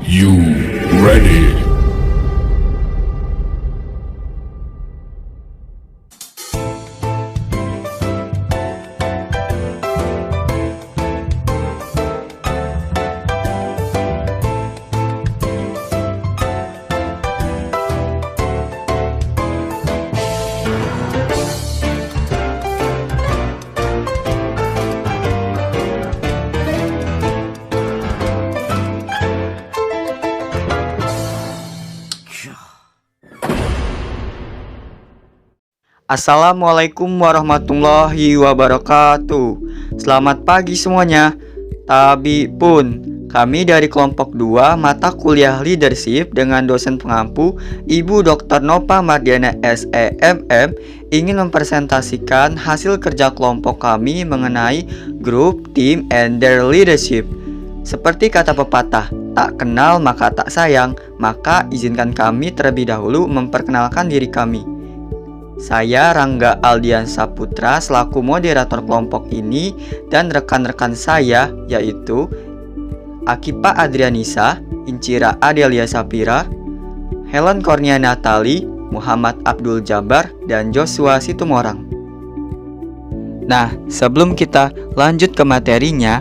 You ready? Assalamualaikum warahmatullahi wabarakatuh. Selamat pagi semuanya. Tapi pun, kami dari kelompok 2 mata kuliah leadership dengan dosen pengampu Ibu Dr. Nova Mardiana SEMM ingin mempresentasikan hasil kerja kelompok kami mengenai group, team, and their leadership. Seperti kata pepatah, tak kenal maka tak sayang, maka izinkan kami terlebih dahulu memperkenalkan diri kami. Saya Rangga Aldian Saputra selaku moderator kelompok ini dan rekan-rekan saya yaitu Akipa Adrianisa, Incira Adelia Sapira, Helen Cornia Natali, Muhammad Abdul Jabbar, dan Joshua Situmorang. Nah, sebelum kita lanjut ke materinya,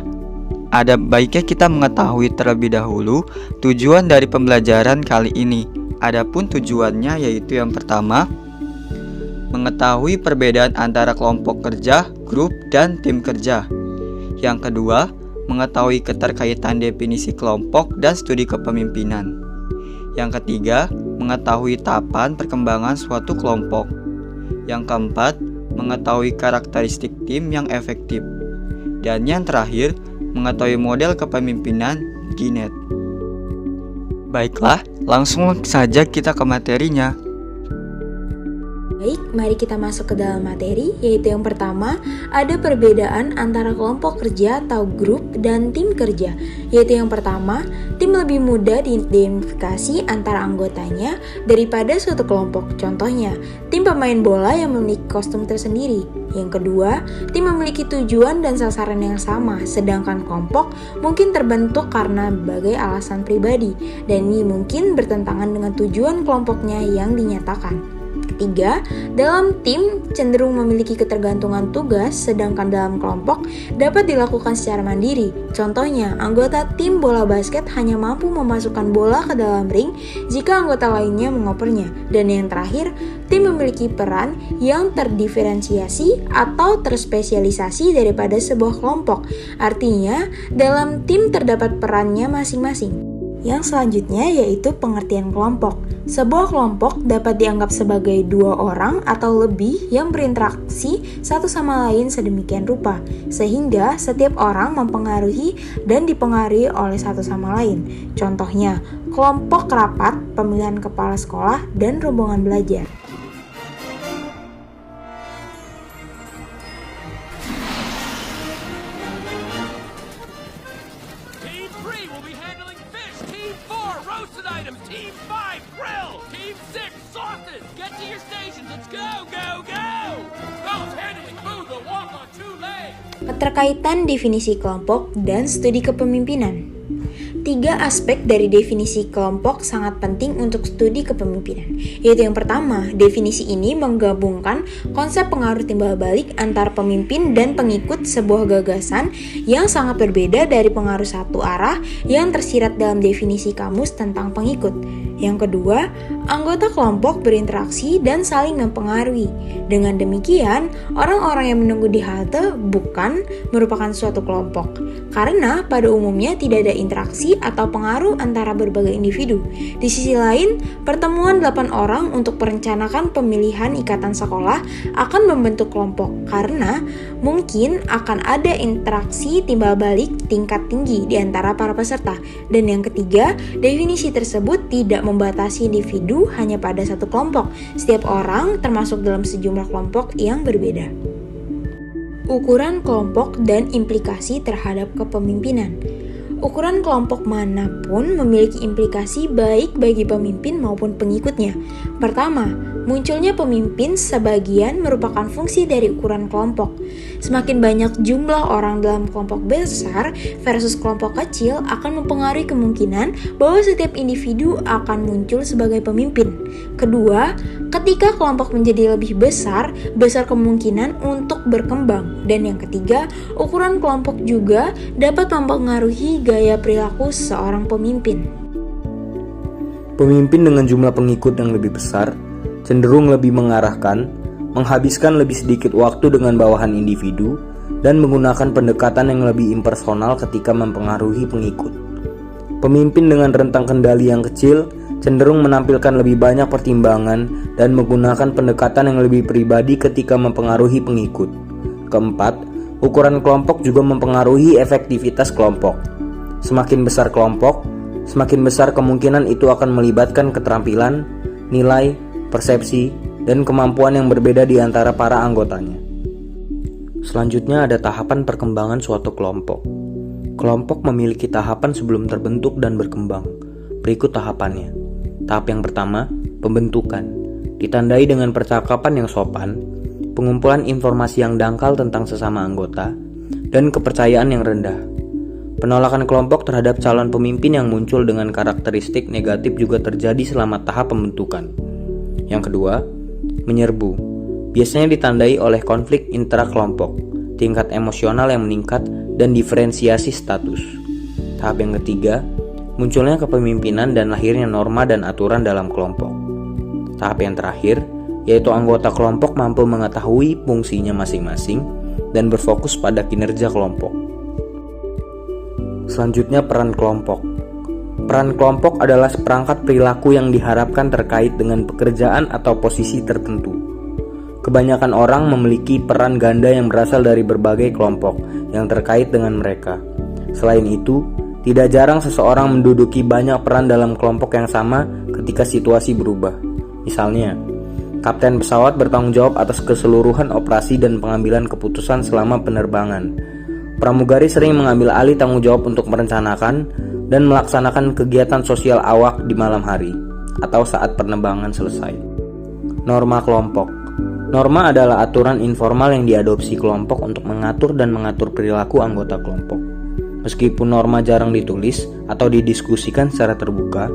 ada baiknya kita mengetahui terlebih dahulu tujuan dari pembelajaran kali ini. Adapun tujuannya yaitu yang pertama, mengetahui perbedaan antara kelompok kerja, grup, dan tim kerja. Yang kedua, mengetahui keterkaitan definisi kelompok dan studi kepemimpinan. Yang ketiga, mengetahui tahapan perkembangan suatu kelompok. Yang keempat, mengetahui karakteristik tim yang efektif. Dan yang terakhir, mengetahui model kepemimpinan Ginet. Baiklah, langsung saja kita ke materinya. Baik, mari kita masuk ke dalam materi, yaitu yang pertama, ada perbedaan antara kelompok kerja atau grup dan tim kerja. Yaitu yang pertama, tim lebih mudah diidentifikasi antara anggotanya daripada suatu kelompok. Contohnya, tim pemain bola yang memiliki kostum tersendiri. Yang kedua, tim memiliki tujuan dan sasaran yang sama, sedangkan kelompok mungkin terbentuk karena berbagai alasan pribadi, dan ini mungkin bertentangan dengan tujuan kelompoknya yang dinyatakan. Ketiga, dalam tim cenderung memiliki ketergantungan tugas, sedangkan dalam kelompok dapat dilakukan secara mandiri. Contohnya, anggota tim bola basket hanya mampu memasukkan bola ke dalam ring jika anggota lainnya mengopernya. Dan yang terakhir, tim memiliki peran yang terdiferensiasi atau terspesialisasi daripada sebuah kelompok. Artinya, dalam tim terdapat perannya masing-masing. Yang selanjutnya yaitu pengertian kelompok. Sebuah kelompok dapat dianggap sebagai dua orang atau lebih yang berinteraksi satu sama lain sedemikian rupa, sehingga setiap orang mempengaruhi dan dipengaruhi oleh satu sama lain. Contohnya, kelompok rapat, pemilihan kepala sekolah, dan rombongan belajar. Team 3 will be handling fish. Team 4, roasted items. Team 5, grill. Team 6, sauces. Get to your stations. Let's go, go, go. Those handling food will walk on 2 legs. Keterkaitan definisi kelompok dan studi kepemimpinan. 3 aspek dari definisi kelompok sangat penting untuk studi kepemimpinan, yaitu yang pertama, definisi ini menggabungkan konsep pengaruh timbal balik antar pemimpin dan pengikut sebuah gagasan yang sangat berbeda dari pengaruh satu arah yang tersirat dalam definisi kamus tentang pengikut. Yang kedua, anggota kelompok berinteraksi dan saling mempengaruhi. Dengan demikian, orang-orang yang menunggu di halte bukan merupakan suatu kelompok, karena pada umumnya tidak ada interaksi atau pengaruh antara berbagai individu. Di sisi lain, pertemuan 8 orang untuk merencanakan pemilihan ikatan sekolah akan membentuk kelompok, karena mungkin akan ada interaksi timbal balik tingkat tinggi di antara para peserta. Dan yang ketiga, definisi tersebut tidak membatasi individu hanya pada satu kelompok. Setiap orang termasuk dalam sejumlah kelompok yang berbeda. Ukuran kelompok dan implikasi terhadap kepemimpinan. Ukuran kelompok manapun memiliki implikasi baik bagi pemimpin maupun pengikutnya. Pertama, munculnya pemimpin sebagian merupakan fungsi dari ukuran kelompok. Semakin banyak jumlah orang dalam kelompok besar versus kelompok kecil akan mempengaruhi kemungkinan bahwa setiap individu akan muncul sebagai pemimpin. Kedua, ketika kelompok menjadi lebih besar kemungkinan untuk berkembang. Dan yang ketiga, ukuran kelompok juga dapat mempengaruhi gaya perilaku seorang pemimpin. Pemimpin dengan jumlah pengikut yang lebih besar cenderung lebih mengarahkan, menghabiskan lebih sedikit waktu dengan bawahan individu, dan menggunakan pendekatan yang lebih impersonal ketika mempengaruhi pengikut. Pemimpin dengan rentang kendali yang kecil cenderung menampilkan lebih banyak pertimbangan dan menggunakan pendekatan yang lebih pribadi ketika mempengaruhi pengikut. Keempat, ukuran kelompok juga mempengaruhi efektivitas kelompok. Semakin besar kelompok, semakin besar kemungkinan itu akan melibatkan keterampilan, nilai, persepsi, dan kemampuan yang berbeda di antara para anggotanya. Selanjutnya ada tahapan perkembangan suatu kelompok. Kelompok memiliki tahapan sebelum terbentuk dan berkembang. Berikut tahapannya. Tahap yang pertama, pembentukan. Ditandai dengan percakapan yang sopan, pengumpulan informasi yang dangkal tentang sesama anggota, dan kepercayaan yang rendah. Penolakan kelompok terhadap calon pemimpin yang muncul dengan karakteristik negatif juga terjadi selama tahap pembentukan. Yang kedua, menyerbu. Biasanya ditandai oleh konflik intrakelompok, tingkat emosional yang meningkat, dan diferensiasi status. Tahap yang ketiga, munculnya kepemimpinan dan lahirnya norma dan aturan dalam kelompok. Tahap yang terakhir, yaitu anggota kelompok mampu mengetahui fungsinya masing-masing dan berfokus pada kinerja kelompok. Selanjutnya, peran kelompok. Peran kelompok adalah seperangkat perilaku yang diharapkan terkait dengan pekerjaan atau posisi tertentu. Kebanyakan orang memiliki peran ganda yang berasal dari berbagai kelompok yang terkait dengan mereka. Selain itu, tidak jarang seseorang menduduki banyak peran dalam kelompok yang sama ketika situasi berubah. Misalnya, kapten pesawat bertanggung jawab atas keseluruhan operasi dan pengambilan keputusan selama penerbangan. Pramugari sering mengambil alih tanggung jawab untuk merencanakan dan melaksanakan kegiatan sosial awak di malam hari atau saat penerbangan selesai. Norma kelompok. Norma adalah aturan informal yang diadopsi kelompok untuk mengatur dan mengatur perilaku anggota kelompok. Meskipun norma jarang ditulis atau didiskusikan secara terbuka,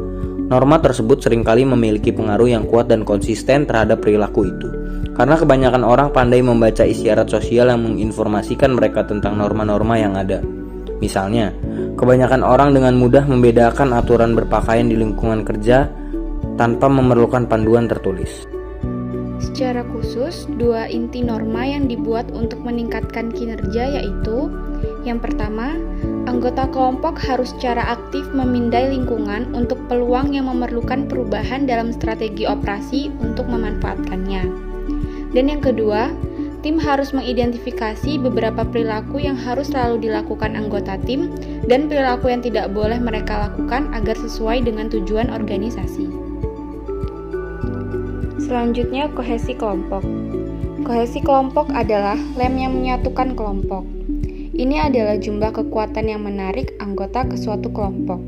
norma tersebut seringkali memiliki pengaruh yang kuat dan konsisten terhadap perilaku itu. Karena kebanyakan orang pandai membaca isyarat sosial yang menginformasikan mereka tentang norma-norma yang ada. Misalnya, kebanyakan orang dengan mudah membedakan aturan berpakaian di lingkungan kerja tanpa memerlukan panduan tertulis. Secara khusus, dua inti norma yang dibuat untuk meningkatkan kinerja yaitu: yang pertama, anggota kelompok harus secara aktif memindai lingkungan untuk peluang yang memerlukan perubahan dalam strategi operasi untuk memanfaatkannya. Dan yang kedua, tim harus mengidentifikasi beberapa perilaku yang harus selalu dilakukan anggota tim dan perilaku yang tidak boleh mereka lakukan agar sesuai dengan tujuan organisasi. Selanjutnya, kohesi kelompok. Kohesi kelompok adalah lem yang menyatukan kelompok. Ini adalah jumlah kekuatan yang menarik anggota ke suatu kelompok,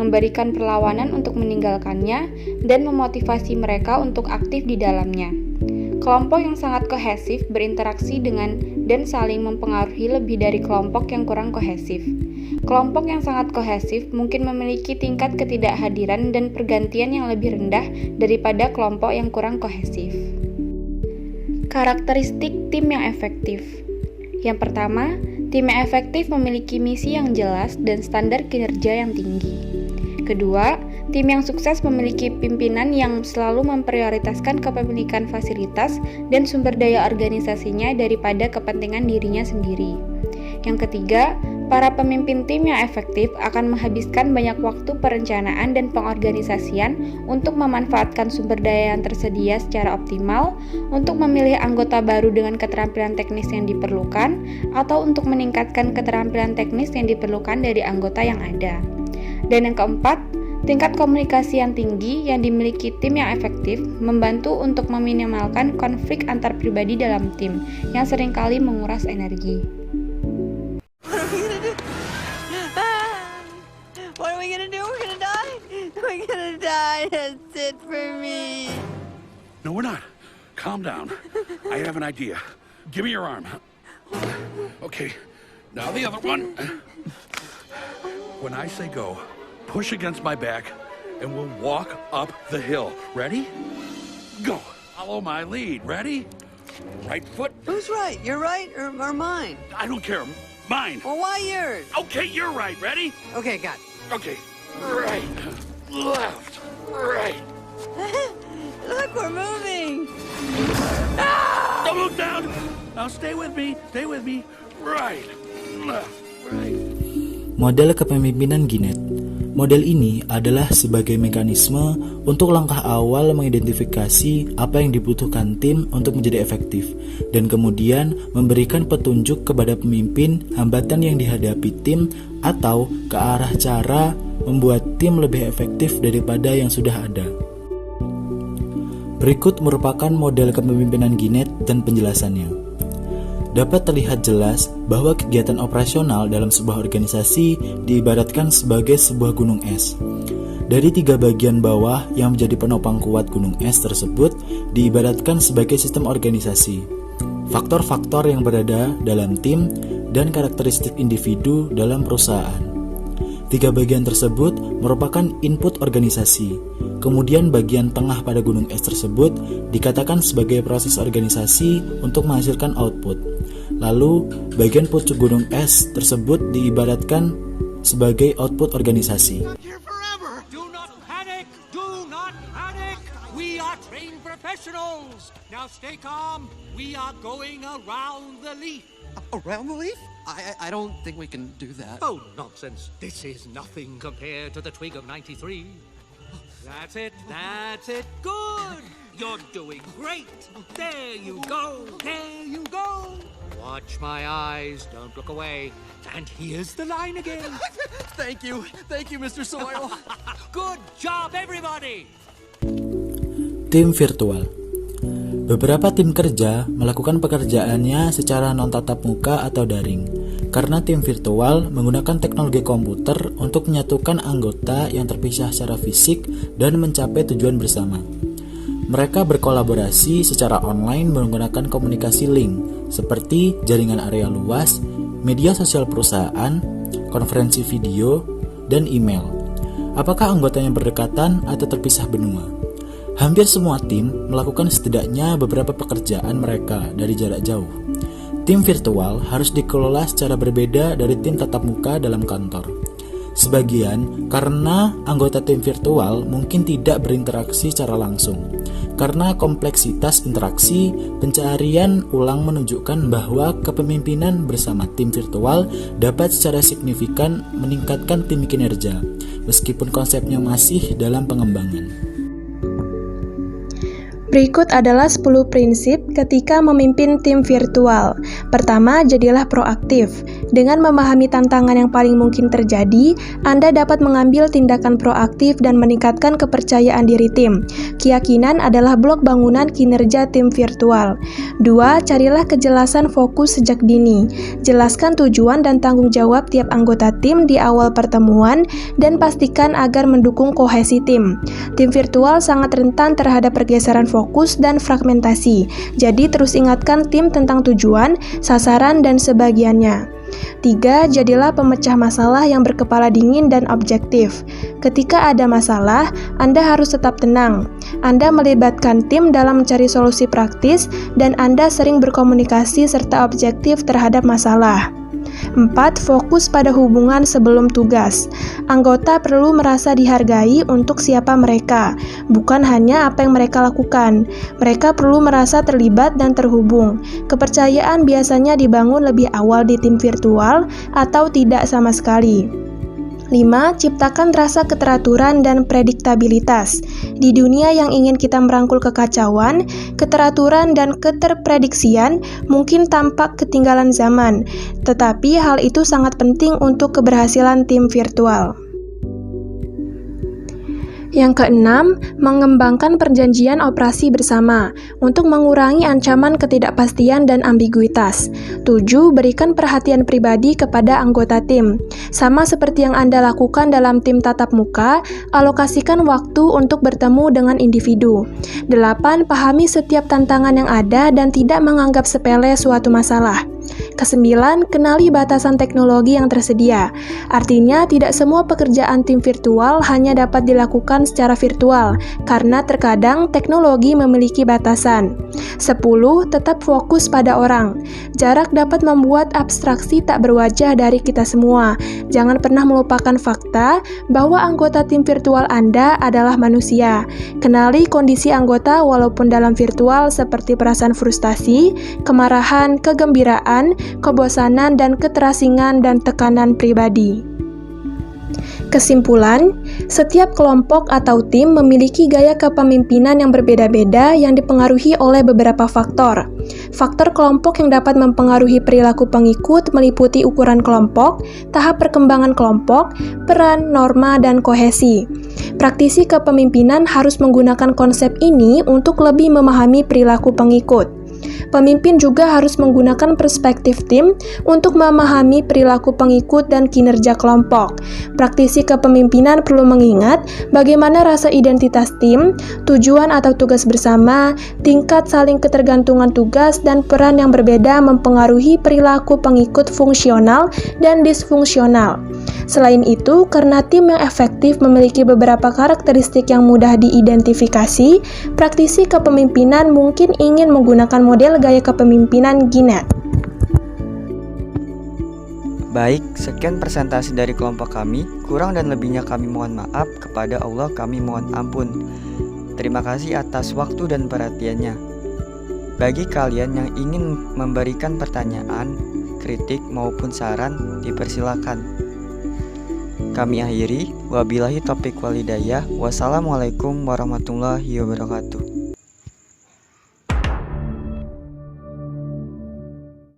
memberikan perlawanan untuk meninggalkannya, dan memotivasi mereka untuk aktif di dalamnya. Kelompok yang sangat kohesif berinteraksi dengan dan saling mempengaruhi lebih dari kelompok yang kurang kohesif. Kelompok yang sangat kohesif mungkin memiliki tingkat ketidakhadiran dan pergantian yang lebih rendah daripada kelompok yang kurang kohesif. Karakteristik tim yang efektif. Yang pertama, tim yang efektif memiliki misi yang jelas dan standar kinerja yang tinggi. Kedua, tim yang sukses memiliki pimpinan yang selalu memprioritaskan kepemilikan fasilitas dan sumber daya organisasinya daripada kepentingan dirinya sendiri. Yang ketiga, para pemimpin tim yang efektif akan menghabiskan banyak waktu perencanaan dan pengorganisasian untuk memanfaatkan sumber daya yang tersedia secara optimal, untuk memilih anggota baru dengan keterampilan teknis yang diperlukan, atau untuk meningkatkan keterampilan teknis yang diperlukan dari anggota yang ada. Dan yang keempat, tingkat komunikasi yang tinggi yang dimiliki tim yang efektif membantu untuk meminimalkan konflik antar pribadi dalam tim yang seringkali menguras energi. gonna do? We're gonna die? We're gonna die. That's it for me. No, we're not. Calm down. I have an idea. Give me your arm. Okay, now the other one. When I say go, push against my back, and we'll walk up the hill. Ready? Go. Follow my lead. Ready? Right foot. Who's right? You're right or mine? I don't care. Mine. Well, why yours? Okay, you're right. Ready? Okay, got it. Okay. Right. Left. Right. Look, we're moving. Don't look down. Now stay with me. Stay with me. Right. Left. Right. Model kepemimpinan Ginet. Model ini adalah sebagai mekanisme untuk langkah awal mengidentifikasi apa yang dibutuhkan tim untuk menjadi efektif, dan kemudian memberikan petunjuk kepada pemimpin hambatan yang dihadapi tim atau ke arah cara membuat tim lebih efektif daripada yang sudah ada. Berikut merupakan model kepemimpinan Ginet dan penjelasannya. Dapat terlihat jelas bahwa kegiatan operasional dalam sebuah organisasi diibaratkan sebagai sebuah gunung es. Dari 3 bagian bawah yang menjadi penopang kuat gunung es tersebut diibaratkan sebagai sistem organisasi, faktor-faktor yang berada dalam tim, dan karakteristik individu dalam perusahaan. 3 bagian tersebut merupakan input organisasi. Kemudian bagian tengah pada gunung es tersebut dikatakan sebagai proses organisasi untuk menghasilkan output. Lalu, bagian pucuk gunung es tersebut diibaratkan sebagai output organisasi. Here forever. Do not panic! Do not panic! We are trained professionals. Now stay calm. We are going around the leaf. Around the leaf? I don't think we can do that. Oh, nonsense. This is nothing compared to the twig of 93. That's it. That's it. Good. You're doing great. There you go. There you go. Watch my eyes. Don't look away. And here's the line again. Thank you. Thank you, Mr. Soil. Good job, everybody. Tim virtual. Beberapa tim kerja melakukan pekerjaannya secara non-tatap muka atau daring, karena tim virtual menggunakan teknologi komputer untuk menyatukan anggota yang terpisah secara fisik dan mencapai tujuan bersama. Mereka berkolaborasi secara online menggunakan komunikasi link, seperti jaringan area luas, media sosial perusahaan, konferensi video, dan email. Apakah anggotanya berdekatan atau terpisah benua? Hampir semua tim melakukan setidaknya beberapa pekerjaan mereka dari jarak jauh. Tim virtual harus dikelola secara berbeda dari tim tatap muka dalam kantor. Sebagian karena anggota tim virtual mungkin tidak berinteraksi secara langsung. Karena kompleksitas interaksi, pencarian ulang menunjukkan bahwa kepemimpinan bersama tim virtual dapat secara signifikan meningkatkan tim kinerja, meskipun konsepnya masih dalam pengembangan. Berikut adalah 10 prinsip ketika memimpin tim virtual. Pertama, jadilah proaktif. Dengan memahami tantangan yang paling mungkin terjadi, Anda dapat mengambil tindakan proaktif dan meningkatkan kepercayaan diri tim. Keyakinan adalah blok bangunan kinerja tim virtual. 2. Carilah kejelasan fokus sejak dini. Jelaskan tujuan dan tanggung jawab tiap anggota tim di awal pertemuan dan pastikan agar mendukung kohesi tim. Tim virtual sangat rentan terhadap pergeseran fokus dan fragmentasi. Jadi terus ingatkan tim tentang tujuan, sasaran, dan sebagiannya. 3. Jadilah pemecah masalah yang berkepala dingin dan objektif. Ketika ada masalah, Anda harus tetap tenang. Anda melibatkan tim dalam mencari solusi praktis dan Anda sering berkomunikasi serta objektif terhadap masalah. 4. Fokus pada hubungan sebelum tugas. Anggota perlu merasa dihargai untuk siapa mereka, bukan hanya apa yang mereka lakukan. Mereka perlu merasa terlibat dan terhubung. Kepercayaan biasanya dibangun lebih awal di tim virtual atau tidak sama sekali. 5. Ciptakan rasa keteraturan dan prediktabilitas. Di dunia yang ingin kita merangkul kekacauan, keteraturan dan keterprediksian mungkin tampak ketinggalan zaman, tetapi hal itu sangat penting untuk keberhasilan tim virtual. Yang keenam, mengembangkan perjanjian operasi bersama untuk mengurangi ancaman ketidakpastian dan ambiguitas. 7. Berikan perhatian pribadi kepada anggota tim. Sama seperti yang Anda lakukan dalam tim tatap muka, alokasikan waktu untuk bertemu dengan individu. 8. Pahami setiap tantangan yang ada dan tidak menganggap sepele suatu masalah. Kesembilan, kenali batasan teknologi yang tersedia. Artinya, tidak semua pekerjaan tim virtual hanya dapat dilakukan secara virtual, karena terkadang teknologi memiliki batasan. 10. Tetap fokus pada orang. Jarak dapat membuat abstraksi tak berwajah dari kita semua. Jangan pernah melupakan fakta bahwa anggota tim virtual Anda adalah manusia. Kenali kondisi anggota walaupun dalam virtual seperti perasaan frustasi, kemarahan, kegembiraan, kebosanan, dan keterasingan dan tekanan pribadi. Kesimpulan, setiap kelompok atau tim memiliki gaya kepemimpinan yang berbeda-beda yang dipengaruhi oleh beberapa faktor. Faktor kelompok yang dapat mempengaruhi perilaku pengikut meliputi ukuran kelompok, tahap perkembangan kelompok, peran, norma, dan kohesi. Praktisi kepemimpinan harus menggunakan konsep ini untuk lebih memahami perilaku pengikut. Pemimpin juga harus menggunakan perspektif tim untuk memahami perilaku pengikut dan kinerja kelompok. Praktisi kepemimpinan perlu mengingat bagaimana rasa identitas tim, tujuan atau tugas bersama, tingkat saling ketergantungan tugas, dan peran yang berbeda mempengaruhi perilaku pengikut fungsional dan disfungsional. Selain itu, karena tim yang efektif memiliki beberapa karakteristik yang mudah diidentifikasi, praktisi kepemimpinan mungkin ingin menggunakan model gaya kepemimpinan Ginette. Baik, sekian presentasi dari kelompok kami. Kurang dan lebihnya kami mohon maaf, kepada Allah kami mohon ampun. Terima kasih atas waktu dan perhatiannya. Bagi kalian yang ingin memberikan pertanyaan, kritik maupun saran, dipersilakan. Kami akhiri, wabillahi taufiq walhidayah. Wassalamualaikum warahmatullahi wabarakatuh.